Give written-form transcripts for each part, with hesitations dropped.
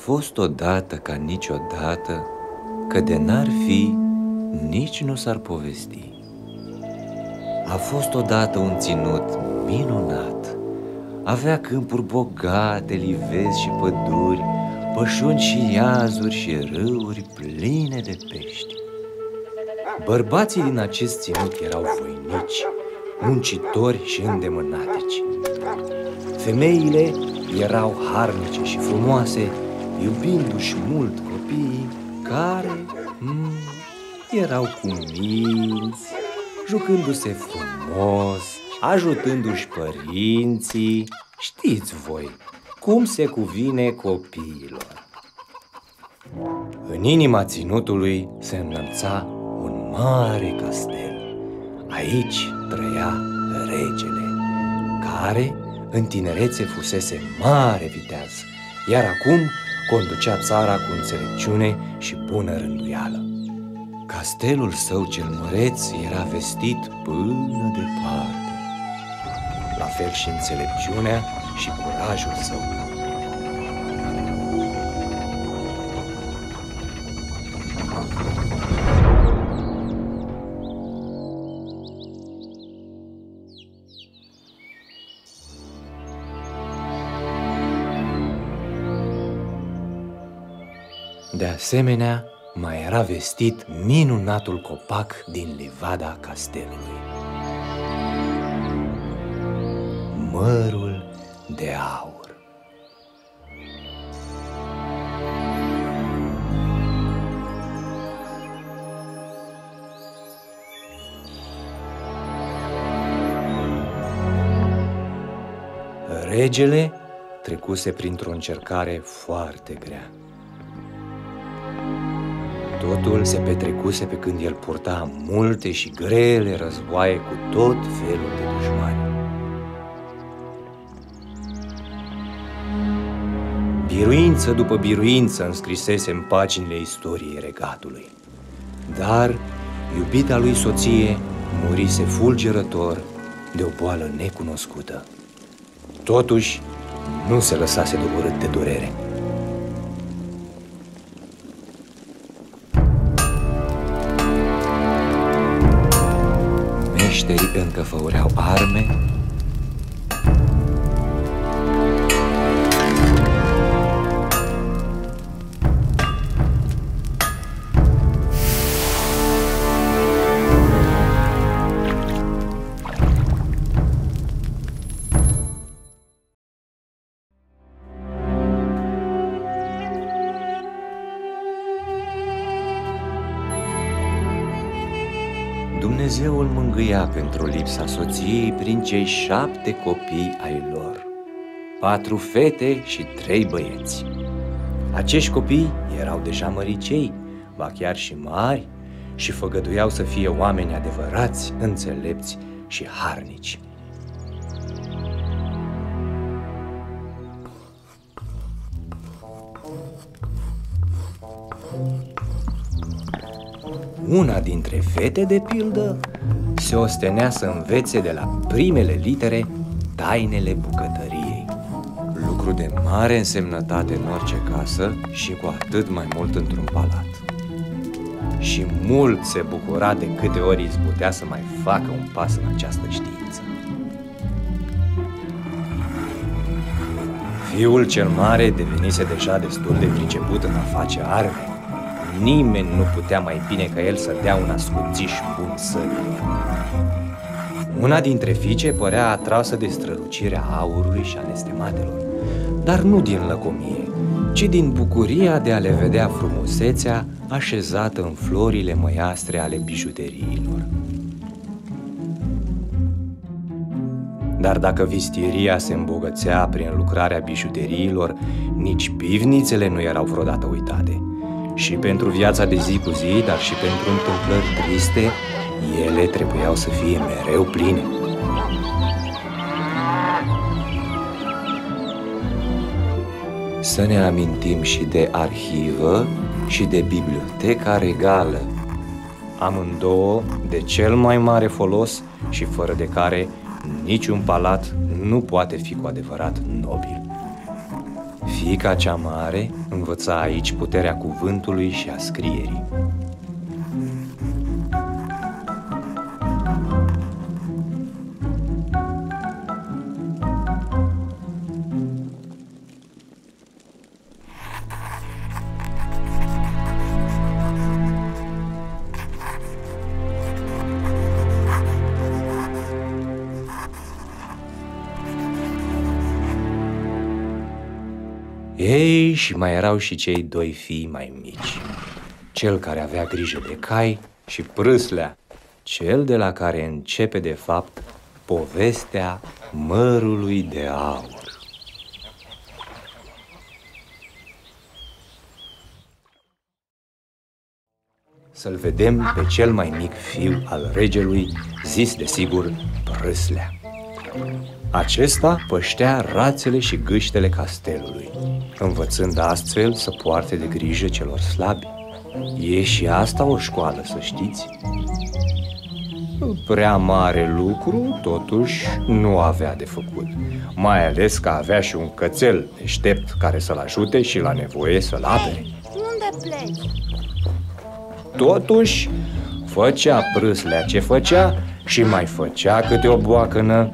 fost odată ca niciodată, că de n-ar fi, nici nu s-ar povesti. A fost odată un ținut minunat. Avea câmpuri bogate, livezi și păduri, pășuni și iazuri și râuri pline de pești. Bărbații din acest ținut erau voinici, muncitori și îndemânatici. Femeile erau harnice și frumoase, iubindu-și mult copiii, care erau cuminți, jucându-se frumos, ajutându-și părinții. Știți voi cum se cuvine copiilor. În inima ținutului se înălța un mare castel. Aici trăia regele, care în tinerețe fusese mare viteaz, iar acum conducea țara cu înțelepciune și bună rânduială. Castelul său cel măreț era vestit până departe, la fel și înțelepciunea și curajul său. De asemenea, mai era vestit minunatul copac din livada castelului. Mărul de aur. Regele trecuse printr-o încercare foarte grea. Totul se petrecuse pe când el purta multe și grele războaie cu tot felul de dușmani. Biruință după biruință înscrisese în paginile istoriei regatului. Dar iubita lui soție murise fulgerător de o boală necunoscută. Totuși, nu se lăsase doborât de durere. Meșterii încă făureau arme, Dumnezeul mângâia pentru lipsa soției prin cei 7 copii ai lor, 4 fete și 3 băieți. Acești copii erau deja măricei, ba chiar și mari, și făgăduiau să fie oameni adevărați, înțelepți și harnici. Una dintre fete, de pildă, se ostenea să învețe de la primele litere tainele bucătăriei, lucru de mare însemnătate în orice casă și cu atât mai mult într-un palat. Și mult se bucura de câte ori izbutea să mai facă un pas în această știință. Fiul cel mare devenise deja destul de priceput în a face arme. Nimeni nu putea mai bine ca el să dea un ascuțiș bun săbii. Una dintre fiice părea atrasă de strălucirea aurului și a nestematelor, dar nu din lăcomie, ci din bucuria de a le vedea frumusețea așezată în florile măiastre ale bijuteriilor. Dar dacă vistieria se îmbogățea prin lucrarea bijuteriilor, nici pivnițele nu erau vreodată uitate. Și pentru viața de zi cu zi, dar și pentru întâmplări triste, ele trebuiau să fie mereu pline. Să ne amintim și de arhivă și de biblioteca regală, amândouă de cel mai mare folos și fără de care niciun palat nu poate fi cu adevărat nobil. Fiica cea mare învăța aici puterea cuvântului și a scrierii. Ei, și mai erau și cei doi fii mai mici, cel care avea grijă de cai și Praslea, cel de la care începe de fapt povestea mărului de aur. Să-l vedem pe cel mai mic fiu al regelui, zis desigur Praslea. Acesta păștea rațele și gâștele castelului, învățând astfel să poarte de grijă celor slabi. E și asta o școală, să știți. Prea mare lucru, totuși, nu avea de făcut, mai ales că avea și un cățel deștept care să-l ajute și la nevoie să-l apere. Unde pleci? Totuși, făcea Praslea ce făcea și mai făcea câte o boacănă.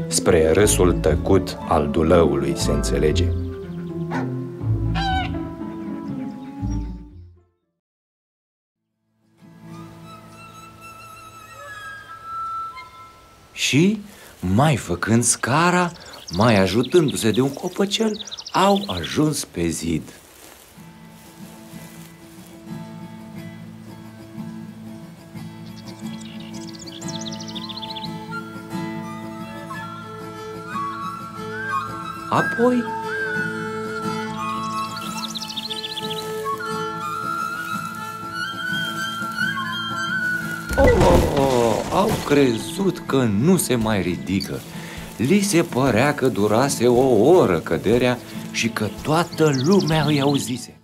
Spre râsul tăcut al dulăului, se înțelege. Și, mai făcând scara, mai ajutându-se de un copăcel, au ajuns pe zid. Apoi au crezut că nu se mai ridică. Li se părea că durase o oră căderea și că toată lumea îi auzise.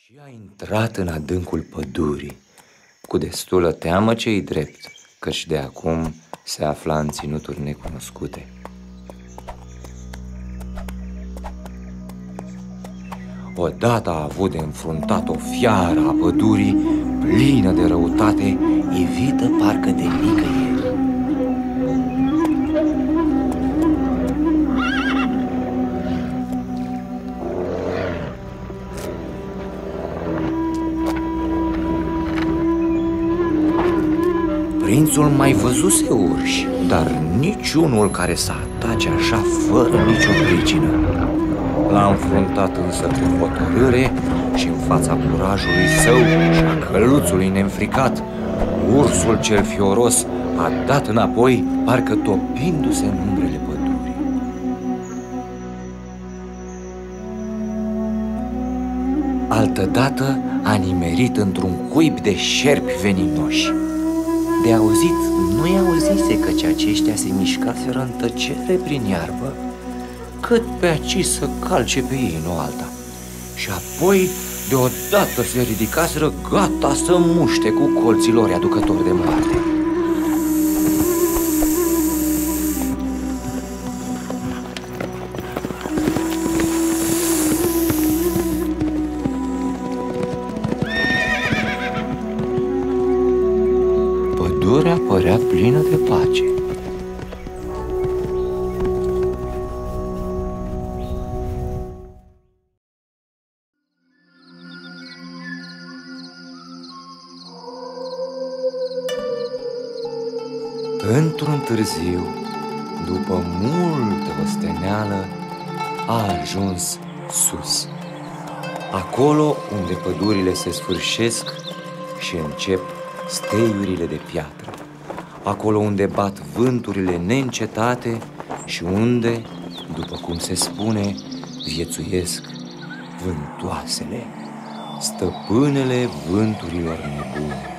Și a intrat în adâncul pădurii, cu destulă teamă ce-i drept, căci de acum se afla în ținuturi necunoscute. Odată a avut de înfruntat o fiară a pădurii, plină de răutate, ivită parcă de nicăieri. Prințul mai văzuse urși, dar niciunul care să atace așa fără nicio pricină. L-a înfruntat însă cu hotărâre și în fața curajului său și a căluțului neînfricat, ursul cel fioros a dat înapoi, parcă topindu-se în umbrele pădurii. Altădată a nimerit într-un cuib de șerpi veninoși. De auzit, nu-i auzise căci aceștia se mișcaseră în tăcere prin iarbă, cât pe aici să calce pe ei, nu alta. Și apoi, deodată se ridicaseră, gata să muște cu colții lor aducători de moarte. Pădurea părea plină de pace. Într-un târziu, după multă osteneală, a ajuns sus, acolo unde pădurile se sfârșesc și încep steiurile de piatră, acolo unde bat vânturile neîncetate și unde, după cum se spune, viețuiesc vântoasele, stăpânele vânturilor nebune.